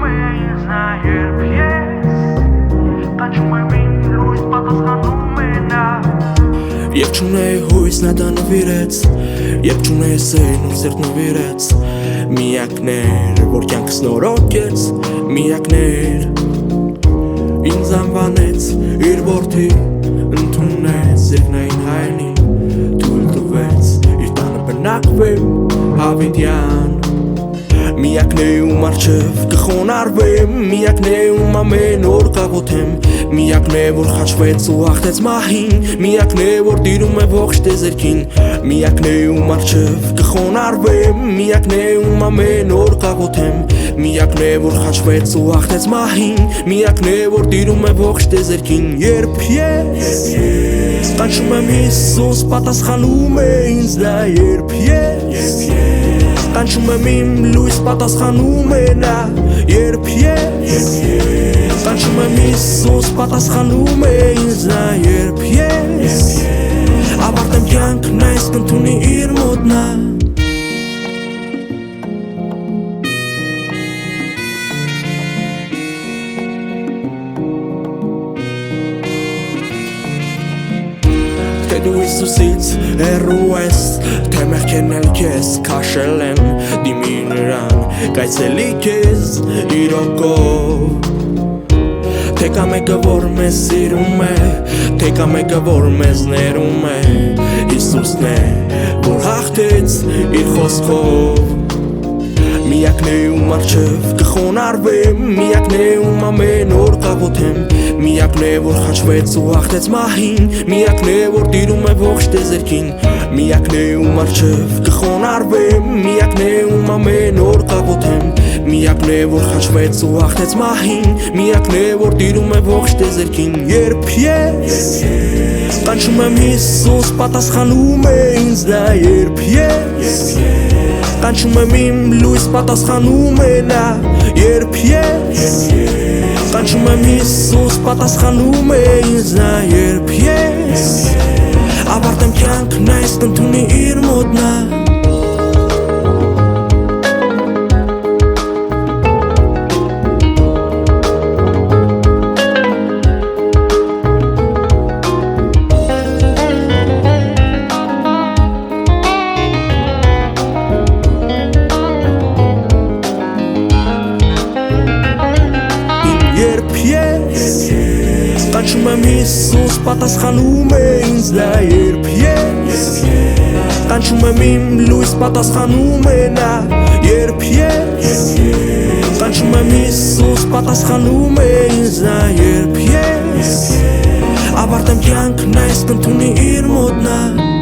պատասխանում է ինձ նա երբ ես կանչում եմ ինձ լույս պատասխանում է նա Երբ չունեի հույս նա դա նվիրեց Երբ չունեի սերն ու սերտ նվիրեց Միակներ, որ կյանքս նորոգեց Միակներ Ինձ անվանեց իր որդի Ընդունեց երկնային հայրենի Թույլ տվեց իր տանը բնակվեմ Հավիտյան Միակներում առջև կխոնարհվեմ Միակներում ամեն օր կաղոթեմ Միակներ որ խաչվեց ու հաղթեց մահին Միակներ որ տիրում է ողջ տեզերքին Միակներում առջև կխոնարհվեմ Միակներում ամեն օր կաղոթեմ Միակներ որ խաչվեց ու հաղթեց մահին Միակներ որ տիրում է ողջ տեզերքին Երբ ես կանչում եմ Հիսուս պատասխանում է ինձ նա Երբ ես կանչում եմ իմ լույս պատասխանում է նա Երբ ես կանչում եմ Հիսուս պատասխանում է ինձ նա Երբ ես ավարտեմ կյանքն այս կընդունի իր մոտ նա Թե դու Հիսուսից հեռու ես Թե մեղքերն էլ քեզ քաշել են Դիմի նրան կայցելի քեզ իրոքով Թե կա մեկը որ մեզ սիրում է Թե կա մեկը որ մեզ ներում է Հիսուսն է որ հաղթեց իր խոսքով Միակներում առջև կխոնարհվեմ Միակներում ամեն օր կաղոթեմ Միակներ որ խաչվեց ու հաղթեց մահին Միակներ որ տիրում է ողջ տեզերքին Միակներում առջև կխոնարհվեմ Միակներում ամեն օր կաղոթեմ Միակներ որ խաչվեց ու հաղթեց մահին Միակներ որ տիրում է ողջ տեզերքին Երբ ես կանչում եմ Հիսուս պատասխանում է ինձ նա Երբ ես կանչում եմ իմ լույս պատասխանում է նա Երբ ես կանչում եմ Հիսուս պատասխանում է ինձ նա Երբ ես ավարտեմ կյանքն այս կընդունի իր մոտ նա Կանչում եմ Հիսուս պատասխանում է ինձ նա Երբ ես կանչում եմ իմ լույս պատասխանում է նա Երբ ես կանչում եմ Հիսուս պատասխանում է ինձ նա Երբ ես ավարտեմ կյանքն այս կընդունի իր մոտ նա